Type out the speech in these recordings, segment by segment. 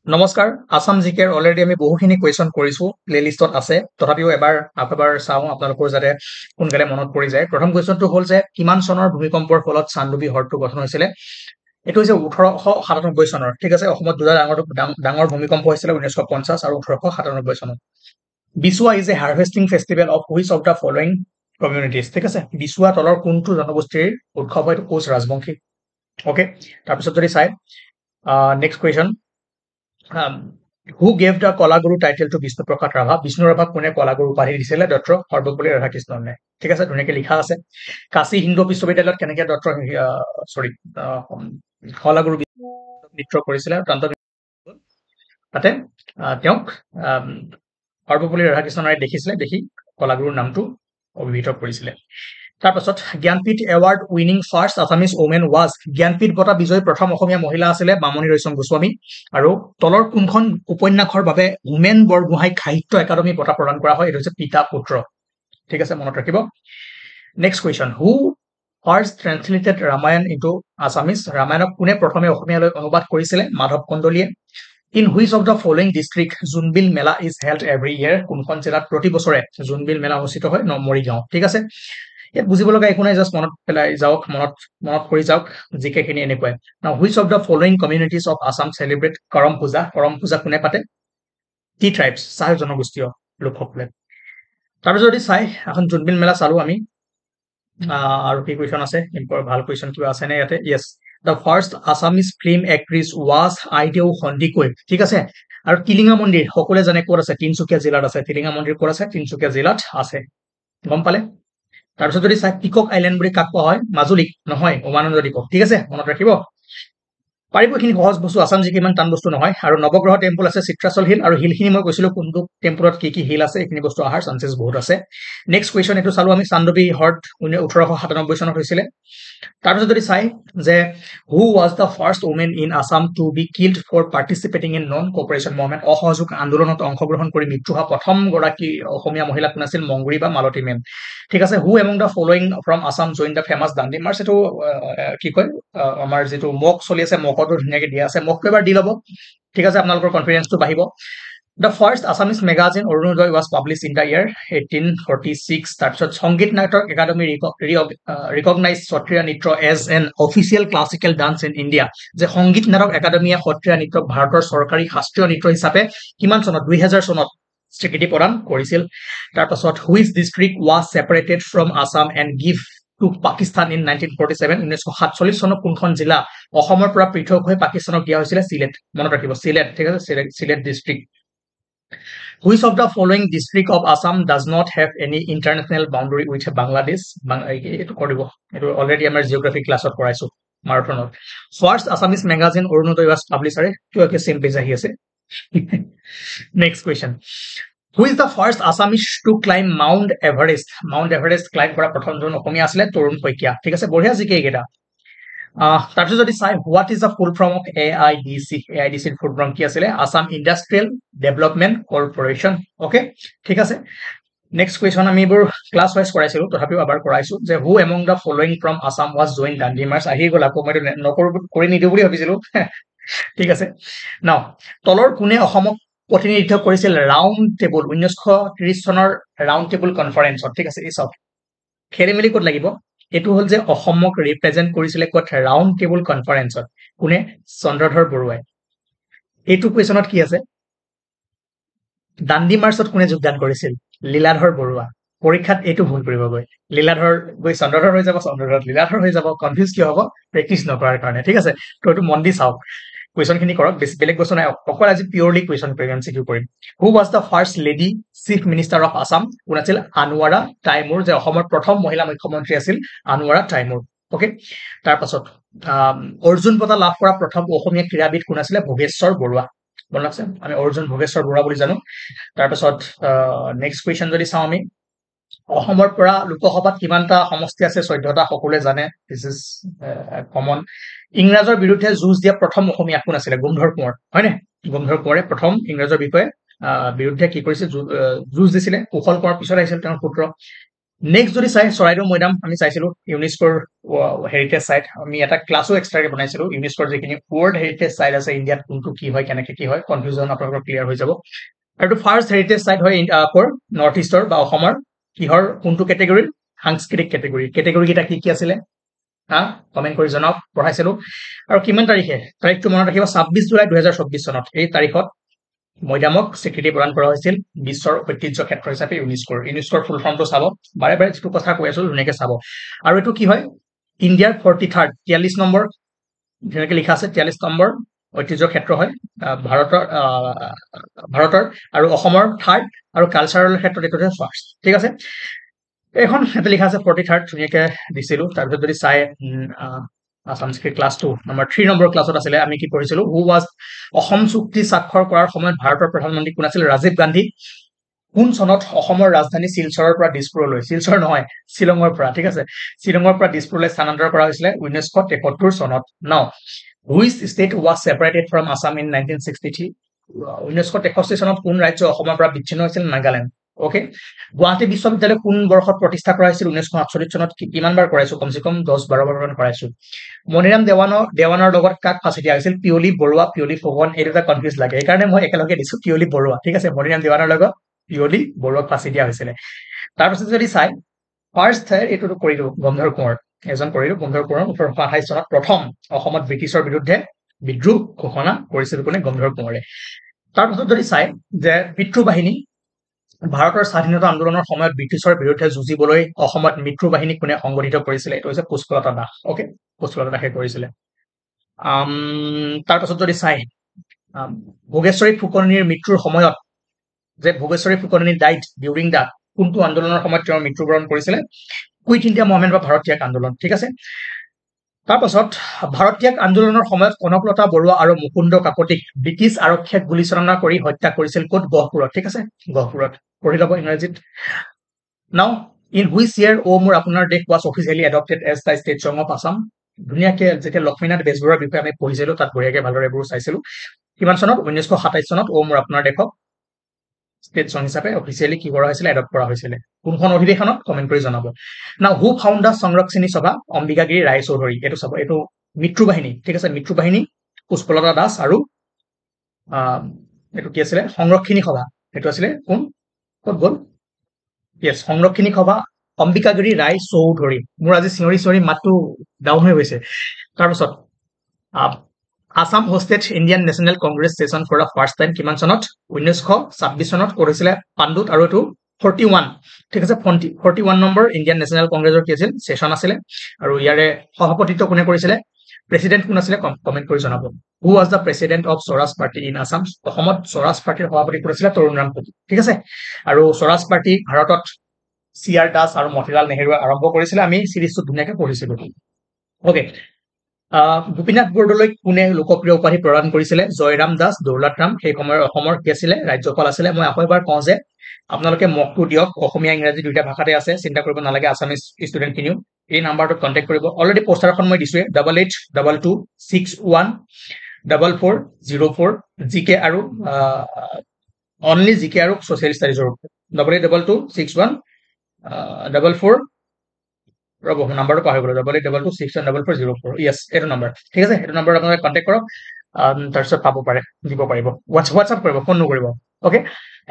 নমস্কাৰ আসাম জিকেৰ অলৰেডি আমি বহুখিনি কুৱেশ্যন কৰিছো প্লেলিষ্টত আছে তথাপিও এবাৰ চাওঁ আপোনালোকৰ যাতে সোনকালে মনত পৰি যায় প্ৰথম কুৱেশ্যনটো হ'ল যে কিমান চনৰ ভূমিকম্পৰ ফলত চানডুবি হ্ৰদটো গঠন হৈছিলে এইটো হৈছে 1897 চনৰ ঠিক আছে অসমত দুটা ডাঙৰ ভূমিকম্প হৈছিলে 1950 আৰু 1897 চনত Bisuwa is a harvesting festival of which of the following communities ঠিক আছে বিচুৱা তলৰ কোনটো জনগোষ্ঠীৰ উৎসৱ হয় এইটো কোচ ৰাজবংশী ওকে তাৰপিছত যদি চাই next question who gave the Kalaguru title to Bishnu Prasad Rabha Bishnu ৰাভাক কোনে কলাগুৰু উপাধি দিছিলে ডক্টৰ সৰ্বপল্লী ৰাধাকৃষ্ণনে ঠিক আছে ধুনীয়াকে লিখা আছে কাশী হিন্দু বিশ্ববিদ্যালয়ত কেনেকে ডক্টৰ কলাগুৰু নৃত্য কৰিছিলে তাতে তেওঁক সৰ্বপল্লী ৰাধাকৃষ্ণনে দেখিছিলে দেখি কলাগুৰুৰ নামটো অভিহিত কৰিছিলে তাৰপাছত Jnanpith award winning first Assamese women was Jnanpith বঁটা বিজয়ী প্ৰথম অসমীয়া মহিলা আছিলে মামণি ৰয়ছম গোস্বামী আৰু তলৰ কোনখন উপন্যাসৰ বাবে হোমেন বৰগোহাঁইক সাহিত্য একাডেমী বঁটা প্ৰদান কৰা হয় এইটো হৈছে পিতা পুত্ৰ ঠিক আছে মনত ৰাখিব next question who first translated Ramayana into Assamese ৰামায়ণক কোনে প্ৰথমে অসমীয়ালৈ অনুবাদ কৰিছিলে মাধৱ কন্দলীয়ে in which of the following district Jonbeel Mela is held every year কোনখন জিলাত প্ৰতি বছৰে জোনবিল মেলা অনুষ্ঠিত হয় মৰিগাঁও ঠিক আছে ইয়াত বুজিব লগা একো নাই জাষ্ট মনত পেলাই যাওক মনত কৰি যাওক জিকে খিনি এনেকুৱাই নাও which of the following communities of Assam celebrate Karam পূজা কোনে পাতে টি ট্ৰাইবছ চাহ জনগোষ্ঠীয় লোকসকলে তাৰপিছত যদি চাই এখন জোনবিল মেলা চালো আমি আৰু কি কুৱেশ্যন আছে ভাল কুৱেশ্যন কিবা আছে নে ইয়াতে yes the first Assamese film actress was Aideu Sandikai ঠিক আছে আৰু টিলিঙা মন্দিৰ সকলোৱে জানে ক'ত আছে তিনচুকীয়া জিলাত আছে টিলিঙা মন্দিৰ ক'ত আছে তিনচুকীয়া জিলাত আছে গম পালে তাৰপিছত যদি চাই পিকক আইলেণ্ড বুলি কাক কোৱা হয় মাজুলীক নহয় উমানন্দ দ্বীপক ঠিক আছে মনত ৰাখিব পাৰিব এইখিনি সহজ বস্তু আছাম জিকে ইমান টান বস্তু নহয় আৰু নৱগ্ৰহ টেম্পল আছে চিত্ৰাচল হিল আৰু হিলখিনি মই কৈছিলো কোনটো টেম্পলত কি হিল আছে এইখিনি বস্তু অহাৰ চান্সেছ বহুত আছে নেক্সট কুৱেশ্যন এইটো চালো আমি চান্দবী হ্ৰদ 1897 চনত হৈছিলে তাৰপিছত যদি চাই যে who was the first woman in Assam to be killed for participating in non cooperation movement অসহযোগ আন্দোলনত অংশগ্ৰহণ কৰি মৃত্যু হোৱা প্ৰথম গৰাকী অসমীয়া মহিলা কোন আছিল মংগুৰি বা মালতী মেম ঠিক আছে who among the following from Assam join the famous Dandi March এইটো কি কয় আমাৰ যিটো মক চলি আছে মকতো ধুনীয়াকে দিয়া আছে মকটো এবাৰ দি ল'ব ঠিক আছে আপোনালোকৰ কনফিডেন্সটো বাঢ়িব The first Assamese magazine Arunodoy was published in the year 1846. তাৰপিছত সংগীত নাটক একাডেমী recognized সত্ৰীয়া নৃত্য as an official classical dance in India যে সংগীত নাটক একাডেমীয়ে সত্ৰীয়া নৃত্যক ভাৰতৰ চৰকাৰী শাস্ত্ৰীয় নৃত্য হিচাপে কিমান চনত 2000 চনত স্বীকৃতি প্ৰদান কৰিছিল তাৰপিছত which district was separated from Assam and give to Pakistan in 1947 1947 চনত কোনখন জিলা অসমৰ পৰা পৃথক হৈ পাকিস্তানক দিয়া হৈছিল সিলেট মনত ৰাখিব সিলেট ঠিক আছে Sylhet district Which of the following district of Assam does not have any international boundary with Bangladesh? এইটো কৰিব এইটো অলৰেডি আমাৰ জিওগ্ৰাফি ক্লাছত কৰাইছো মাৰাথনত first Assamese magazine Orunodoi was published আৰে কিয় সেম পেজ আহি আছে next question Who is the first Assamese to climb Mount Everest? Mount Everest climb কৰা প্ৰথমজন অসমীয়া আছিলে তৰুণ শইকীয়া ঠিক আছে বঢ়িয়া জিকে এইকেইটা তাৰপিছত যদি চাই what is the full form of AIDC full form কি আছিলে Assam industrial development corporation okay ঠিক আছে নেক্সট কুৱেশ্যন আমি এইবোৰ ক্লাছ ৱাইজ কৰাইছিলো তথাপিও এবাৰ কৰাইছো যে who among the following from Assam was join Dandi March আহি গ'ল আকৌ মই নকৰো কৰি নিদিওঁ বুলি ভাবিছিলো ঠিক আছে নাও তলৰ কোনে অসমক প্ৰতিনিধিত্ব কৰিছিল ৰাউণ্ড টেবুল 1930 চনৰ ৰাউণ্ড টেবুল কনফাৰেন্সত ঠিক আছে এই চব খেলি মেলি ক'ত লাগিব এইটো হল যে অসমক ৰিপ্ৰেজেন্ট কৰিছিলে ক'ত ৰাউণ্ড টেবুল কনফাৰেন্সত কোনে চন্দ্ৰধৰ বৰুৱাই এইটো কুৱেশ্যনত কি আছে দাণ্ডি মাৰ্চত কোনে যোগদান কৰিছিল লীলাধৰ বৰুৱা পৰীক্ষাত এইটো ভুল কৰিব গৈ লীলাধৰ গৈ চন্দ্ৰধৰ হৈ যাব চন্দ্ৰধৰ লীলাধৰ হৈ যাব কনফিউজ কিয় হ'ব প্ৰেক্টিছ নকৰাৰ কাৰণে ঠিক আছে তো এইটো মন দি চাওক কুৱেশ্যন খিনি কৰক বেলেগ বস্তু নাই অকল আজি পিওৰলি কুৱেশ্যন এমচিকিউ কৰিম হু was the first lady chief minister of Assam কোন আছিল আনোৱাৰা টাইমুৰ যে অসমৰ প্ৰথম মহিলা মুখ্যমন্ত্ৰী আছিল আনোৱাৰা টাইমুৰ ওকে তাৰপাছত অৰ্জুন বঁটা লাভ কৰা প্ৰথম অসমীয়া ক্ৰীড়াবিদ কোন আছিলে ভোগেশ্বৰ বৰুৱা মনত আছে আমি অৰ্জুন ভোগেশ্বৰ বৰুৱা বুলি জানো তাৰপাছত নেক্সট কুৱেশ্যন যদি চাওঁ আমি অসমৰ পৰা লোকসভাত কিমানটা সমষ্টি আছে 14টা সকলোৱে জানে দিস ইজ কমন ইংৰাজৰ বিৰুদ্ধে যুঁজ দিয়া প্ৰথম অসমীয়া কোন আছিলে গুমধৰ কোঁৱৰ হয়নে গুমধৰ কোঁৱৰে প্ৰথম ইংৰাজৰ বিৰুদ্ধে কি কৰিছিল যুঁজ দিছিলে কুশল কোঁৱৰ পিছত আহিছিল তেওঁৰ পুত্ৰ নেক্সট যদি চাই চৰাইদেউ মৈদাম আমি চাইছিলো ইউনেস্কোৰ হেৰিটেজ চাইট আমি এটা ক্লাছো এক্সট্ৰাকে বনাইছিলো ইউনেস্কোৰ যিখিনি ৱৰ্ল্ড হেৰিটেজ চাইট আছে ইণ্ডিয়াত কোনটো কি হয় কেনেকে কি হয় কনফিউজন আপোনালোকৰ ক্লিয়াৰ হৈ যাব আৰু এইটো ফাৰ্ষ্ট হেৰিটেজ চাইট হয় কৰ নৰ্থ ইষ্টৰ বা অসমৰ কিহৰ কোনটো কেটেগৰীৰ সাংস্কৃতিক কেটেগৰী কেইটা কি আছিলে কমেণ্ট কৰি জনাওক পঢ়াইছিলো আৰু কিমান তাৰিখে তাৰিখটো মনত ৰাখিব 26 জুলাই 2024 চনত এই তাৰিখত মৈদামক স্বীকৃতি প্ৰদান কৰা হৈছিল বিশ্বৰ ঐতিহ্য ক্ষেত্ৰ হিচাপে ইউনেস্কোৰ ফুল ফৰ্মটো চাব বাৰে বাৰে যিটো কথা কৈ আছো ধুনীয়াকে চাব আৰু এইটো কি হয় ইণ্ডিয়াৰ 43 নম্বৰ যেনেকৈ লিখা আছে 43 নম্বৰ ঐতিহ্য ক্ষেত্ৰ হয় ভাৰতৰ আৰু অসমৰ থাৰ্ড আৰু কালচাৰেল ক্ষেত্ৰত এইটো ফাৰ্ষ্ট ঠিক আছে এখন এটা লিখা আছে 43rd ধুনীয়াকে দিছিলো তাৰপিছত যদি চাই সংস্কৃত ক্লাছ 2 নম্বৰ 3 নম্বৰ ক্লাছত আছিলে আমি কি কৰিছিলো হু ৱাজ অসম চুক্তি স্বাক্ষৰ কৰাৰ সময়ত ভাৰতৰ প্ৰধানমন্ত্ৰী কোন আছিল ৰাজীৱ গান্ধী কোন চনত অসমৰ ৰাজধানী শিলচৰৰ পৰা দিছপুৰলৈ শিলচৰ নহয় শ্বিলঙৰ পৰা ঠিক আছে শ্বিলঙৰ পৰা দিছপুৰলৈ স্থানান্তৰ কৰা হৈছিলে 1973 চনত now which state was separated from Assam in 1963 1963 চনত কোন ৰাজ্য অসমৰ পৰা বিচ্ছিন্ন হৈছিল নাগালেণ্ড ওকে গুৱাহাটী বিশ্ববিদ্যালয় কোন বৰ্ষত প্ৰতিষ্ঠা কৰা হৈছিল 1948 চনত কিমান বাৰ কৰাইছো কমসে কম 10-12 বাৰ কৰাইছো মনিৰাম দেৱানৰ লগত কাক ফাঁচি দিয়া হৈছিল পিয়লি বৰুৱা পিয়লি ফুকন এই দুটা কনফিউজ লাগে সেইকাৰণে মই একেলগে দিছো পিয়লি বৰুৱা ঠিক আছে মনিৰাম দেৱানৰ লগত পিয়লি বৰুৱাক ফাঁচি দিয়া হৈছিল তাৰপিছত যদি চাই ফাৰ্ষ্ট এইটো কৰিলো গন্ধৰ কোঁৱৰ এজন কৰিলো গন্ধৰ কোঁৱৰ 1828 চনত প্ৰথম অসমত ব্ৰিটিছৰ বিৰুদ্ধে বিদ্ৰোহ ঘোষণা কৰিছিল কোনে গন্ধৰ কোঁৱৰে তাৰপিছত যদি চাই যে পিতৃ বাহিনী ভাৰতৰ স্বাধীনতা আন্দোলনৰ সময়ত ব্ৰিটিছৰ বিৰুদ্ধে যুঁজিবলৈ অসমত মিত্ৰ বাহিনী কোনে সংগঠিত কৰিছিলে এইটো হৈছে পুষ্পলতা দাস ওকে পুষ্পলতা দাসে কৰিছিলে তাৰপিছত যদি চাই ভোগেশ্বৰী ফুকননিৰ মৃত্যুৰ সময়ত যে ভোগেশ্বৰী ফুকননি ডাইড ডিউৰিং দা কোনটো আন্দোলনৰ সময়ত তেওঁ মৃত্যুবৰণ কৰিছিলে কুইট ইণ্ডিয়া মুভমেণ্ট বা ভাৰত ত্যাগ আন্দোলন ঠিক আছে তাৰপাছত ভাৰত ত্যাগ আন্দোলনৰ সময়ত কনকলতা বৰুৱা আৰু মুকুন্দ কাকতিক ব্ৰিটিছ আৰক্ষীক গুলীচালনা কৰি হত্যা কৰিছিল ক'ত গহপুৰত ঠিক আছে গহপুৰত পঢ়ি ল'ব ইংৰাজীত নাও ইন হুইচ ইয়াৰ অ মোৰ আপোনাৰ দেশ was officially adopted as the state song of Assam ধুনীয়াকে যেতিয়া লক্ষ্মীনাথ বেজবৰুৱাৰ বিষয়ে আমি পঢ়িছিলো তাত বঢ়িয়াকে ভালদৰে এইবোৰ চাইছিলো কিমান চনত 1927 চনত অ মোৰ আপোনাৰ দেশক ষ্টেট সং হিচাপে অফিচিয়েলি কি কৰা হৈছিলে এডপ্ট কৰা হৈছিলে কোনখন অধিৱেশনত কমেণ্ট কৰি জনাব না হু ফাউণ্ড দা সংৰক্ষণী সভা অম্বিকাগিৰি ৰায় চৌধুৰী এইটো চাব এইটো মিত্ৰ বাহিনী ঠিক আছে মিত্ৰ বাহিনী পুষ্পলতা দাস আৰু এইটো কি আছিলে সংৰক্ষণী সভা এইটো আছিলে কোন ক'ত গ'ল ইয়েছ সংৰক্ষণী সভা অম্বিকাগিৰি ৰায় চৌধুৰী মোৰ আজি চিঞৰি মাতটো ডাউন হৈ গৈছে তাৰপিছত Assam hosted Indian National Congress session for the first time কিমান চনত 1926 চনত কৰিছিলে পাণ্ডুত আৰু এইটো 41 ঠিক আছে 41 নম্বৰ ইণ্ডিয়ান নেশ্যনেল কংগ্ৰেছৰ কি আছিল ছেছন আছিলে আৰু ইয়াৰে সভাপতিত্ব কোনে কৰিছিলে প্ৰেসিডেন্ট কোন আছিলে কমেন্ট কৰি জনাব হু was the president of Swaraj party in Assam অসমত স্বৰাজ পাৰ্টিৰ সভাপতি কোন আছিলে তৰুণৰাম ফুকন ঠিক আছে আৰু স্বৰাজ পাৰ্টি ভাৰতত CR দাস আৰু মতিলাল নেহেৰুৱে আৰম্ভ কৰিছিলে আমি সিৰিজটো ধুনীয়াকে পঢ়িছিলো ওকে গোপীনাথ বৰদলৈক কোনে লোকপ্ৰিয় উপাধি প্ৰদান কৰিছিলে জয়ৰাম দাস দৌলতৰাম সেই সময়ৰ অসমৰ কি আছিলে ৰাজ্যপাল আছিলে মই আকৌ এবাৰ কওঁ যে আপোনালোকে মকটো দিয়ক অসমীয়া ইংৰাজী দুইটা ভাষাতে আছে চিন্তা কৰিব নালাগে আছামিজ ষ্টুডেন্ট খিনিও এই নাম্বাৰটোত কন্টেক্ট কৰিব অলৰেডি পোষ্টাৰখন মই দিছোৱে 8822614404 জিকে আৰু অনলি জিকে আৰু সোশ্যাল ষ্টাডিজৰ 88226144 ৰব নাম্বাৰটো পাহৰি গলো 8822614404 ইয়েছ এইটো নাম্বাৰ ঠিক আছে এইটো নাম্বাৰত আপোনালোকে কন্টেক্ট কৰক তাৰপিছত পাব পাৰে দিব পাৰিব হোৱাটছআপ কৰিব ফোন নকৰিব ওকে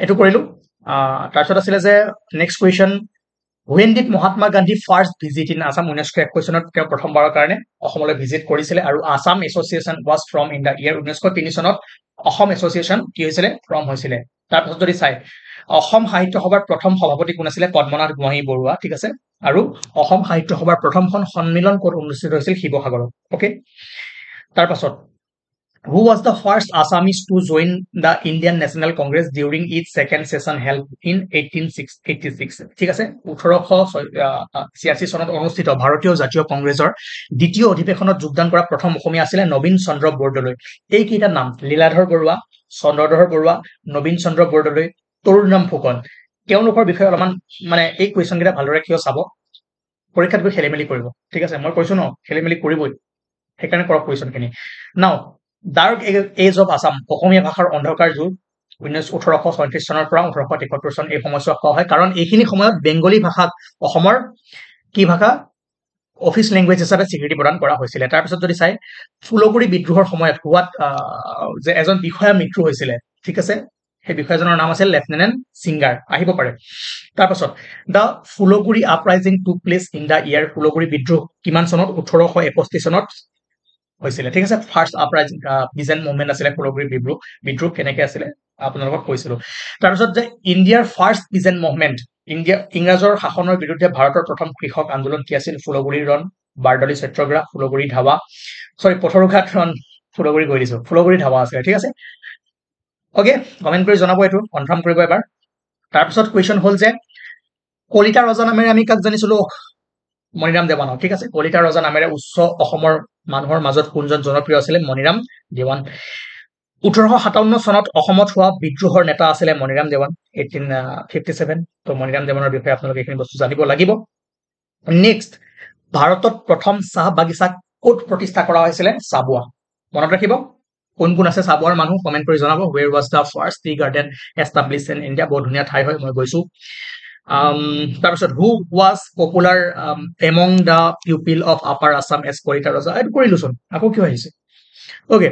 এইটো কৰিলো তাৰপিছত আছিলে যে next question When did Mahatma Gandhi first visit in Assam 1921 চনত তেওঁ প্ৰথমবাৰৰ কাৰণে অসমলৈ ভিজিট কৰিছিলে আৰু Assam association was from in the year 1903 চনত অসম এছ'চিয়েশ্যন কি হৈছিলে ফৰ্ম হৈছিলে তাৰপিছত যদি চাই অসম সাহিত্য সভাৰ প্ৰথম সভাপতি কোন আছিলে পদ্মনাথ গোহাঞি বৰুৱা ঠিক আছে আৰু অসম সাহিত্য সভাৰ প্ৰথমখন সন্মিলন ক'ত অনুষ্ঠিত হৈছিল শিৱসাগৰত ওকে তাৰপাছত Who was the first Assamese to join the Indian National Congress during its second session held in 1886? ঠিক আছে 1886 চনত অনুষ্ঠিত ভাৰতীয় জাতীয় কংগ্ৰেছৰ দ্বিতীয় অধিৱেশনত যোগদান কৰা প্ৰথম অসমীয়া আছিলে নবীন চন্দ্ৰ বৰদলৈ এই কেইটা নাম লীলাধৰ বৰুৱা চন্দ্ৰধৰ বৰুৱা নবীন চন্দ্ৰ বৰদলৈ তৰুণৰাম ফুকন তেওঁলোকৰ বিষয়ে অলপমান মানে এই কুৱেশ্যন কেইটা ভালদৰে কিয় চাব পৰীক্ষাত গৈ খেলিমেলি কৰিব ঠিক আছে মই কৈছো ন খেলিমেলি কৰিবই সেইকাৰণে কৰক কুৱেশ্যনখিনি নাও ডাৰ্ক এজ অফ আসাম অসমীয়া ভাষাৰ অন্ধকাৰ যুগ 1837 চনৰ পৰা 1873 চন এই সময়ছোৱাক কোৱা হয় কাৰণ এইখিনি সময়ত বেংগলী ভাষাক অসমৰ কি ভাষা অফিচ লেংগুৱেজ হিচাপে স্বীকৃতি প্ৰদান কৰা হৈছিলে তাৰপিছত যদি চাই ফুলগুৰি বিদ্ৰোহৰ সময়ত হোৱাত যে এজন বিষয়া মৃত্যু হৈছিলে ঠিক আছে সেই বিষয়াজনৰ নাম আছিল লেফটেনেণ্ট সিংগাৰ আহিব পাৰে তাৰপিছত the Phulaguri uprising took place in the year Phulaguri বিদ্ৰোহ কিমান চনত 1861 চনত হৈছিলে ঠিক আছে ফাৰ্ষ্ট আপৰাইজিং পিজেন্ট মুভমেন্ট আছিলে ফুলগুৰি বিদ্ৰোহ কেনেকে আছিলে আপোনালোকক কৈছিলো তাৰপিছত যে ইণ্ডিয়াৰ ফাৰ্ষ্ট পিজেন্ট মুভমেন্ট ইংৰাজৰ শাসনৰ বিৰুদ্ধে ভাৰতৰ প্ৰথম কৃষক আন্দোলন কি আছিল ফুলগুৰি ৰণ বাৰডালি সত্যাগ্ৰহ ফুলগুৰি ধাৱা পথৰুঘাট ৰণ ফুলগুৰি গৈ দিছো ফুলগুৰি ধাৱা আছিলে ঠিক আছে ওকে কমেন্ট কৰি জনাব এইটো কনফাৰ্ম কৰিব এবাৰ তাৰপিছত কুৱেশ্যন হ'ল যে কলিতা ৰজা নামেৰে আমি কাক জানিছিলো মণিৰাম দেৱানক ঠিক আছে কলিতা ৰজা নামেৰে উচ্চ অসমৰ মানুহৰ মাজত কোনজন জনপ্ৰিয় আছিলে মণিৰাম দেৱান 1857 চনত অসমত হোৱা বিদ্ৰোহৰ নেতা আছিলে মণিৰাম দেৱান 1857 তো মণিৰাম দেৱানৰ বিষয়ে আপোনালোকে এইখিনি বস্তু জানিব লাগিব নেক্সট ভাৰতত প্ৰথম চাহ বাগিচা ক'ত প্ৰতিষ্ঠা কৰা হৈছিলে চাবুৱা মনত ৰাখিব কোন কোন আছে চাবুৱাৰ মানুহ কমেন্ট কৰি জনাব where was the first tea garden established in India বহুত ধুনীয়া ঠাই হয় মই গৈছো তাৰপিছত who was popular among the pupil of Upper Assam as Kalita ৰজা এইটো কৰিলোচোন আকৌ কি আহিছে ওকে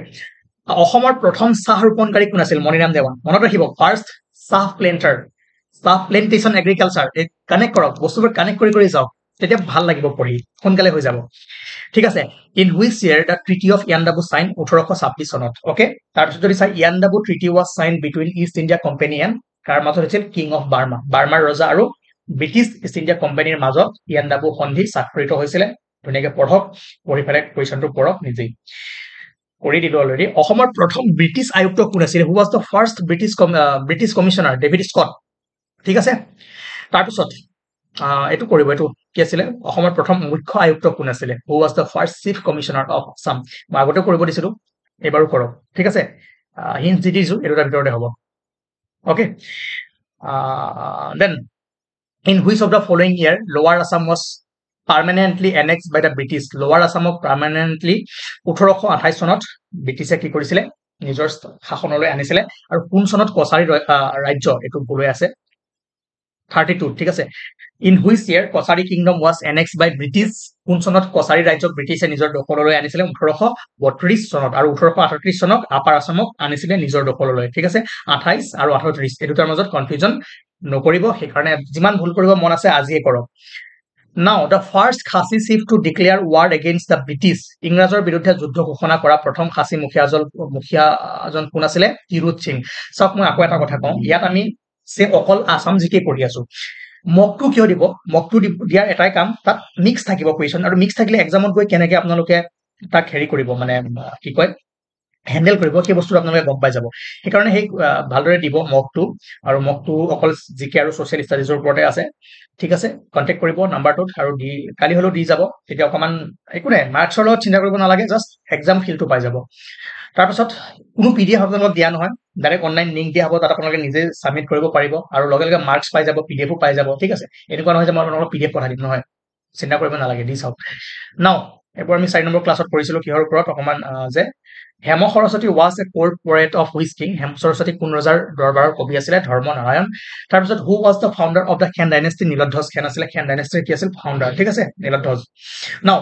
অসমৰ প্ৰথম চাহ ৰোপণকাৰী কোন আছিল মণিৰাম দেৱান মনত ৰাখিব ফাৰ্ষ্ট চাহ প্লেন্টাৰ চাহ প্লেন্টেশন এগ্ৰিকালচাৰ কানেক্ট কৰক বস্তুবোৰ কানেক্ট কৰি যাওক তেতিয়া ভাল লাগিব পঢ়ি সোনকালে হৈ যাব ঠিক আছে in which year the treaty of Yandabo sign 1826 চনত ওকে তাৰপিছত যদি চাই Yandabo treaty was sign between East India company and কাৰ মাজত হৈছিল কিং অফ বাৰ্মা বাৰ্মাৰ ৰজা আৰু ব্ৰিটিছ ইষ্ট ইণ্ডিয়া কোম্পানীৰ মাজত ইয়ান্দাবু সন্ধি স্বাক্ষৰিত হৈছিলে ধুনীয়াকৈ পঢ়ক পঢ়ি পেলাই কুৱেশ্যনটো পঢ়ক নিজেই কৰি দিলো অলৰেডি অসমৰ প্ৰথম ব্ৰিটিছ আয়ুক্ত কোন আছিল who was the first British commissioner David Scott ঠিক আছে তাৰপিছত এটো কৰিব এটো কি আছিল অসমৰ প্ৰথম মুখ্য আয়ুক্ত কোন আছিল who was the first chief commissioner of Assam মই আগতে কৰিব দিছিলো এবাৰো কৰক ঠিক আছে হিন্ট দি দিছো এটোৰ ভিতৰতে হ'ব okay then in which of the following year lower Assam was permanently annexed by the British lower Assam permanently 1828 চনত ব্ৰিটিছে কি কৰিছিলে নিজৰ শাসনলৈ আনিছিলে আৰু কোন চনত কছাৰী ৰাজ্য এটো গলৈ আছে 32 ঠিক আছে in which year Kachari kingdom was annexed by British কোন চনত কছাৰী ৰাজ্যক ব্ৰিটিছে নিজৰ দখললৈ আনিছিলে 1832 চনত আৰু 1838 চনত আপাৰ আসামক আনিছিলে নিজৰ দখললৈ ঠিক আছে 28 আৰু 38 এটোৰ মাজত কনফিউজন নকৰিব সেইকাৰণে যিমান ভুল কৰিব মন আছে আজিয়ে কৰক Now, the first Khasi chief to declare war against the British, ইংৰাজৰ বিৰুদ্ধে যুদ্ধ ঘোষণা কৰা প্ৰথম খাসী মুখিয়াজন কোন আছিল তিৰুত সিং সক মই আকৌ এটা কথা কওঁ ইয়াত আমি সে অকল আসাম জিকে পঢ়ি আছো মকটো কিয় দিব মকটো দিয়াৰ এটাই কাম তাত মিক্স থাকিব কোৱেশ্যন আৰু মিক্স থাকিলে এক্সামত গৈ কেনেকৈ আপোনালোকে তাক হেৰি কৰিব মানে কি কয় হ্যান্ডেল কৰিব কি বস্তু আপোনালোকে গম পাই যাব সেইকাৰণে সেই ভালদৰে দিব মকটো আৰু মকটো অকল জিকে আৰু সোশ্যাল ষ্টাডিজৰ ওপৰতে আছে ঠিক আছে কন্টাক্ট কৰিব নাম্বাৰটোত আৰু দি কালি হলো দি যাব তেতিয়া অকমান একো নাই মাৰ্কছৰ লগত চিন্তা কৰিব নালাগে জাস্ট এক্সাম ফিলটো পাই যাব তাৰপিছত কোনো পিডিএফ আপোনালোকক দিয়া নহয় ডাইৰেক্ট অনলাইন লিংক দিয়া হ'ব তাত আপোনালোকে নিজে সাবমিট কৰিব পাৰিব আৰু লগে লগে মাৰ্কছ পাই যাব পিডিএফও পাই যাব ঠিক আছে এনেকুৱা নহয় যে মই আপোনালোকক পিডিএফ পঠাই দিম নহয় চিন্তা কৰিব নালাগে দি চাওক নাও এবাৰ আমি 4 নম্বৰ ক্লাছত পঢ়িছিলো কিহৰ ওপৰত অকমান যে Hem Saraswati was a court poet of which king Hem Saraswati কোন ৰজাৰ দৰবাৰৰ কবি আছিল ধৰ্ম নাৰায়ণ তাৰপিছত who was the founder of the Khen dynasty Niladhwaj খেন আছিল খেন ডাইনেষ্টিৰ কি আছিল ফাউন্ডাৰ ঠিক আছে নীলধ্বজ নাও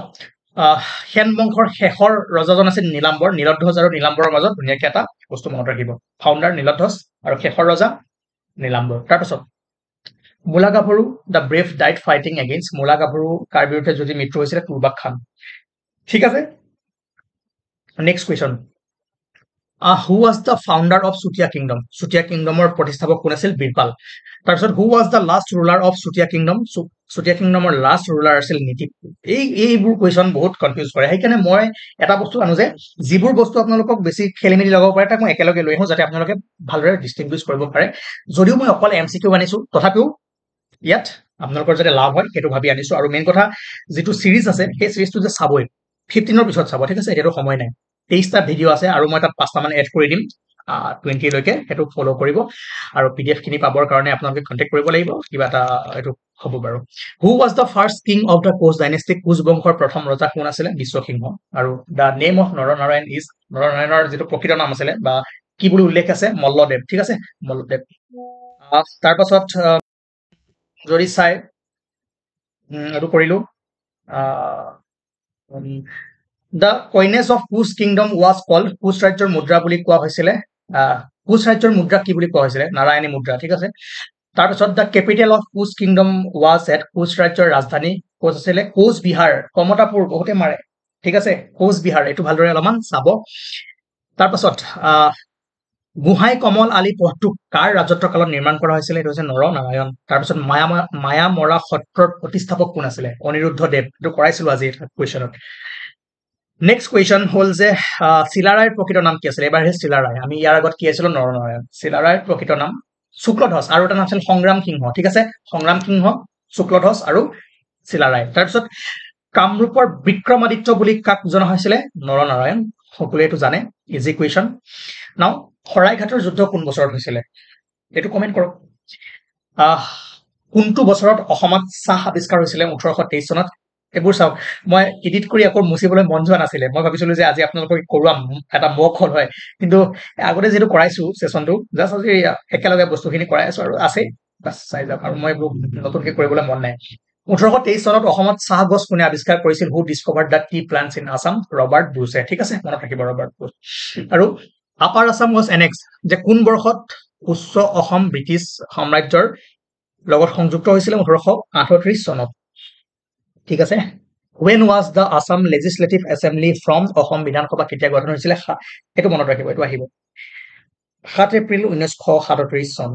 হেন বংশৰ শেষৰ ৰজাজন আছিল নীলাম্বৰ নীলধ্বজ আৰু নীলাম্বৰৰ মাজত ধুনীয়াকৈ এটা বস্তু মনত ৰাখিব ফাউন্ডাৰ নীলধ্বজ আৰু শেষৰ ৰজা নীলাম্বৰ তাৰপিছত মুলা গাভৰু the brave died fighting against মুলা গাভৰু কাৰ বিৰুদ্ধে যদি মৃত্যু হৈছিল তুৰবাক খান ঠিক আছে next question who was the founder of Sutia kingdom Sutia kingdomৰ প্ৰতিষ্ঠাপক কোন আছিল বীৰপাল তাৰপিছত who was the last ruler of Sutia kingdom Sutia kingdomৰ last ruler আছিল নীতিক এইবোৰ কুৱেশ্যন বহুত কনফিউজ কৰে সেইকাৰণে মই এটা বস্তু আনো যে যিবোৰ বস্তু আপোনালোকক বেছি খেলিমেলি লগাব পাৰে তাক মই একেলগে লৈ আহো যাতে আপোনালোকে ভালদৰে ডিস্টিংগুইশ কৰিব পাৰে যদিও মই অকল এমসিকিউ আনিছো তথাপিও ইয়াত আপোনালোকৰ যাতে লাভ হয় সেইটো ভাবি আনিছো আৰু মেইন কথা যেটো সিৰিজ আছে সেই সিৰিজটো যে চাবই 15 পিছত চাব ঠিক আছে এটো সময় নাই 23টা ভিডিও আছে আৰু মই তাত 5টা মান এড কৰি দিম 20 লৈকে হেতু ফলো কৰিব আৰু পিডিএফ খিনি পাবৰ কাৰণে আপোনালোকে কন্টাক্ট কৰিব লাগিব কিবা এটা এটো হ'ব বাৰু who was the first king of the Koch dynasty Koch বংশৰ প্ৰথম ৰজা কোন আছিল বিশ্বসিংহ আৰু the name of Naranarayan is নৰনাৰায়ণৰ যেটো প্ৰকৃত নাম আছিল বা কি বুলি উল্লেখ আছে মল্লদেৱ ঠিক আছে মল্লদেৱ তাৰ পাছত যদি চাই এইটো কৰিলো The coinage of whose kingdom was called Koch ৰাজ্যৰ মুদ্ৰা বুলি কোৱা হৈছিলে কোচ ৰাজ্যৰ মুদ্ৰা কি বুলি কোৱা হৈছিলে নাৰায়ণী মুদ্ৰা ঠিক আছে তাৰপিছত the capital of whose kingdom was at Koch ৰাজ্যৰ ৰাজধানী কোচ আছিলে কোচ বিহাৰ কমতাপুৰ বহুতে মাৰে ঠিক আছে কোচ বিহাৰ এইটো ভালদৰে অলপমান চাব তাৰপিছত গুহাই কমল আলী পথটো কাৰ ৰাজত্বৰ কালত নিৰ্মাণ কৰা হৈছিল এইটো হৈছে নৰনাৰায়ণ তাৰপিছত মায়া মৰা সত্ৰৰ প্ৰতিষ্ঠাপক কোন আছিলে অনিৰুদ্ধ দেৱ এইটো কৰাইছিলো আজি কুৱেশ্যনত নেক্সট কুৱেশ্যন হল যে চিলাৰায়ৰ প্ৰকৃত নাম কি আছিল এবাৰ হে চিলাৰায় আমি ইয়াৰ আগত কি আছিল নৰনাৰায়ণ চিলাৰায়ৰ প্ৰকৃত নাম শুক্লধ্বজ আৰু এটা নাম আছিল সংগ্ৰাম সিংহ ঠিক আছে সংগ্ৰাম সিংহ শুক্লধ্বজ আৰু চিলাৰায় তাৰপিছত কামৰূপৰ বিক্ৰমাদিত্য বুলি কাক জনা হৈছিলে নৰনাৰায়ণ সকলোৱে এইটো জানে ইজি কুৱেশ্যন নাও শৰাইঘাটৰ যুদ্ধ কোন বছৰত হৈছিলে এইটো কমেন্ট কৰক কোনটো বছৰত অসমত চাহ আৱিষ্কাৰ হৈছিলে 1823 চনত এইবোৰ চাওক মই এডিট কৰি আকৌ মুছিবলৈ মন যোৱা নাছিলে মই ভাবিছিলো যে আজি আপোনালোকক কৰোৱাম এটা মক হল হয় কিন্তু আগতে যেটো কৰাইছো সেশনটো জাস্ট আজি একেলগে বস্তুখিনি কৰাই আছো আৰু আছে বাস চাই যাওক আৰু মই নতুনকৈ কৰিবলৈ মন নাই 1823 চনত অসমত চাহ গছ কোনে আৱিষ্কাৰ কৰিছিল who discovered the tea plants in Assam Robert ব্ৰুছে ঠিক আছে মনত ৰাখিব ৰবাৰ্ট ব্ৰুছ আৰু আপাৰ আসাম ওয়াজ এনেক্সড যে কোন বৰ্ষত উচ্চ অসম ব্ৰিটিছ সাম্ৰাজ্যৰ লগত সংযুক্ত হৈছিল 1838 চনত ঠিক আছে when was the Assam Legislative Assembly from Assam বিধানসভা কেতিয়া গঠন হৈছিল এটো মনত ৰাখিব এটো আহিব 7 এপ্ৰিল 1937 চন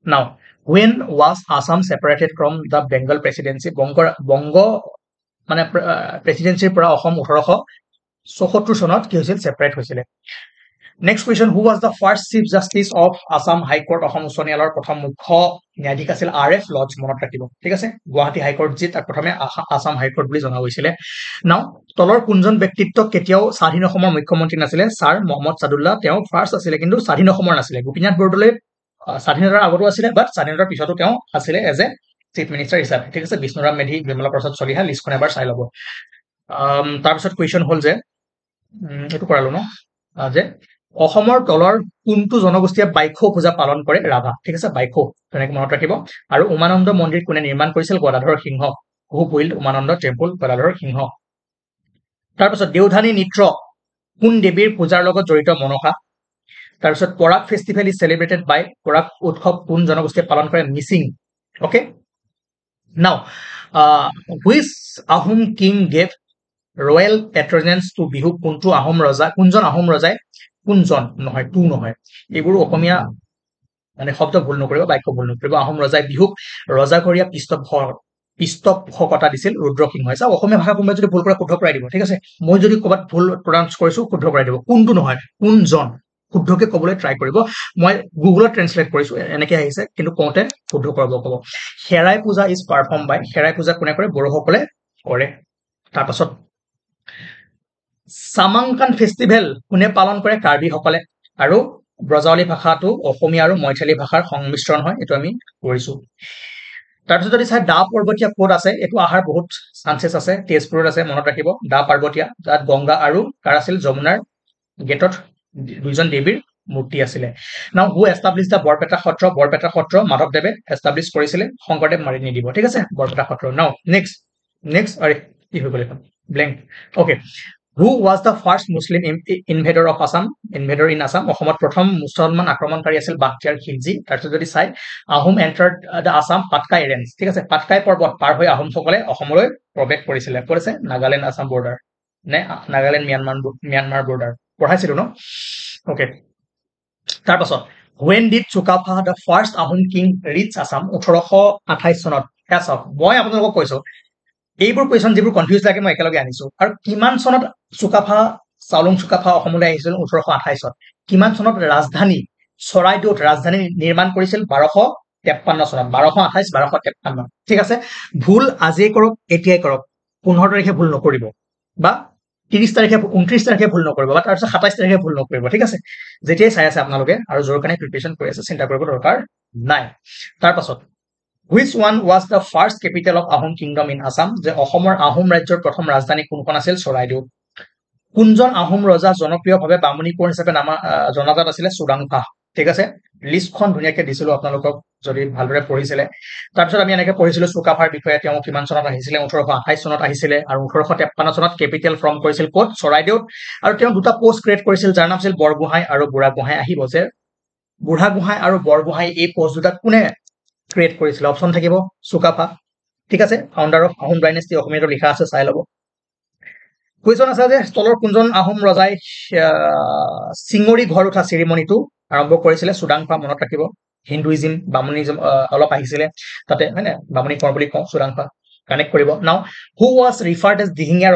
now when was Assam separated from the Bengal presidency Banga মানে প্ৰেসিডেন্সিৰ পৰা অসম 1874 চনত কি হৈছিল সেপাৰেট হৈছিল Next question, who was the first Chief Justice of Assam High Court Assam উচ্চ ন্যায়ালয়ৰ প্ৰথম মুখ্য ন্যায়াধীশ আছিল RF Lodge মনত ৰাখিব ঠিক আছে গুৱাহাটী হাই কোৰ্ট যি তাক প্ৰথমে আসাম হাই কোৰ্ট বুলি জনা হৈছিল নাও তলৰ কোনজন ব্যক্তিত্ব কেতিয়াও স্বাধীন অসমৰ মুখ্যমন্ত্ৰী নাছিলে স্যাৰ মোহাম্মদ সাদুল্লাহ তেওঁ ফাৰ্স্ট আছিল কিন্তু স্বাধীন অসমৰ নাছিলে গোপীনাথ বৰদলৈ স্বাধীনতাৰ আগতো আছিল বাট স্বাধীনতাৰ পিছতো তেওঁ আছিল এজ এ চিফ মিনিষ্টাৰ হিচাপে ঠিক আছে বিষ্ণুৰাম মেধি বিমলা প্ৰসাদ চলিহা লিষ্টখন এবাৰ চাই ল'ব তাৰ পিছত কোৱেশ্চন হল যে এটো কৰালো ন যে অসমৰ তলৰ কোনটো জনগোষ্ঠীয়ে বাইখো পূজা পালন কৰে ৰাভা ঠিক আছে বাইখো তেনেকৈ মনত ৰাখিব আৰু উমানন্দ মন্দিৰ কোনে নিৰ্মাণ কৰিছিল Gadadhar Singha who build Umananda temple Gadadhar Singha তাৰপিছত দেওধানী নৃত্য কোন দেৱীৰ পূজাৰ লগত জড়িত মনসা তাৰপিছত পৰাগ ফেষ্টিভেল ইজ সেলিব্ৰেটেড বাই পৰাগ উৎসৱ কোন জনগোষ্ঠীয়ে পালন কৰে Mising okay now which Ahom king gave royal patronage to Bihu কোনটো আহোম ৰজা কোনজন আহোম ৰজাই কোনজন নহয় টু নহয় এইবোৰ অসমীয়া মানে শব্দ ভুল নকৰিব বাক্য ভুল নকৰিব আহোম ৰজাই বিহুক ৰজাঘৰীয়া পৃষ্ঠপোষকতা দিছিল ৰুদ্ৰসিংহ চাও অসমীয়া ভাষা কোনোবাই যদি ভুল কৰে শুদ্ধ কৰাই দিব ঠিক আছে মই যদি ক'বাত ভুল প্ৰনাউন্স কৰিছো শুদ্ধ কৰাই দিব কোনটো নহয় কোনজন শুদ্ধকে ক'বলৈ ট্ৰাই কৰিব মই গুগলত ট্ৰান্সলেট কৰিছো এনেকৈ আহিছে কিন্তু কোতে শুদ্ধ কৰিব ক'ব হেৰাই পূজা ইজ পাৰফৰ্ম বাই হেৰাই পূজা কোনে কৰে বড়োসকলে কৰে তাৰ পাছত সামাংকান ফেষ্টিভেল কোনে পালন কৰে কাৰ্বি সকলে আৰু ব্ৰজাৱলী ভাষাটো অসমীয়া আৰু মৈথালী ভাষাৰ সংমিশ্ৰণ হয় এটো আমি কৰিছো তাৰপিছত যদি চাই দা পৰ্বতীয়া কোড আছে এটো আহাৰ বহুত চান্সেছ আছে তেজপুৰত আছে মনত ৰাখিব দা পৰ্বতীয়া তাত গংগা আৰু কাৰ আছিল যমুনাৰ গেটত দুইজন দেৱীৰ মূৰ্তি আছিল নাও হু এষ্টাব্লিছ দা বৰপেটা সত্ৰ মাধৱদেৱে এষ্টাব্লিছ কৰিছিল শংকৰদেৱ মাৰি নিদিব ঠিক আছে বৰপেটা সত্ৰ নাও নেক্সট আৰে কি হৈ গ'ল এখন blank okay Who was the first Muslim invader of Assam? Invader in Assam. অসমত প্ৰথম মুছলমান আক্ৰমণকাৰী আছিল বাখতিয়াৰ খিলজি তাৰপিছত যদি চাই Ahom entered the Assam Patkai range ঠিক আছে পাটকাই পৰ্বত পাৰ হৈ আহোমসকলে অসমলৈ প্ৰৱেশ কৰিছিল কৰিছে নাগালেণ্ড আসাম বৰ্ডাৰ নে নাগালেণ্ড মিয়ানমাৰ বৰ্ডাৰ পঢ়াইছিলো ন ওকে তাৰপাছত when did Chukapa the first Ahom king reach Assam 1828 চনত হেছক মই আপোনালোকক কৈছো এইবোৰ কোৱেশ্চন যিবোৰ কনফিউজ লাগে মই একেলগে আনিছো আৰু কিমান চনত চুকাফা চাউলুং চুকাফা অসমলৈ আহিছিল 1828 চনত কিমান চনত ৰাজধানী চৰাইদেউত ৰাজধানী নিৰ্মাণ কৰিছিল 1253 চনত 1228 1253 ঠিক আছে ভুল আজি কৰক এতিয়াই কৰক 15 তাৰিখে ভুল নকৰিব বা 30 তাৰিখে 29 তাৰিখে ভুল নকৰিব বা তাৰপিছত 27 তাৰিখে ভুল নকৰিব ঠিক আছে যেতিয়াই চাই আছে আপোনালোকে আৰু জোৰ কাৰণে প্ৰিপাৰেচন কৰি আছে চিন্তা কৰিব দৰকাৰ নাই তাৰপাছত Which one was the first capital of Ahom kingdom in Assam? যে অসমৰ আহোম ৰাজ্যৰ প্ৰথম ৰাজধানী কোনখন আছিল চৰাইদেউ কোনজন আহোম ৰজা জনপ্ৰিয়ভাৱে বামুণী কোঁৱৰ হিচাপে জনাজাত আছিলে চুডাংফা ঠিক আছে লিষ্টখন ধুনীয়াকে দিছিলো আপোনালোকক যদি ভালদৰে পঢ়িছিলে তাৰপিছত আমি এনেকে পঢ়িছিলো চুকাফাৰ বিষয়ে তেওঁ কিমান চনত আহিছিলে 1828 চনত আহিছিলে আৰু 1853 চনত কেপিটেল ফৰ্ম কৰিছিল ক'ত চৰাইদেউত আৰু তেওঁ দুটা পোষ্ট ক্ৰিয়েট কৰিছিল যাৰ নাম আছিল বৰগোহাঁই আৰু বুঢ়াগোহাঁই আহিব যে বুঢ়াগোহাঁই আৰু বৰগোহাঁই এই পোষ্ট দুটা কোনে ক্ৰিয়েট কৰিছিল অপচন থাকিব চুকাফা ঠিক আছে ফাউণ্ডাৰ অফ আহোম ডাইনেষ্টি অসমীয়াটো লিখা আছে চাই ল'ব কুৱেশ্যন আছে যে তলৰ কোনজন আহোম ৰজাই চিঙৰি ঘৰ উঠা চেৰিমনিটো আৰম্ভ কৰিছিলে চুডাংফা মনত ৰাখিব হিন্দুইজিম বামুণিজম অলপ আহিছিলে তাতে হয় নে বামুণী কোঁৱৰ বুলি কওঁ চুডাংফা কানেক্ট কৰিব নাও who was referred as Dihingia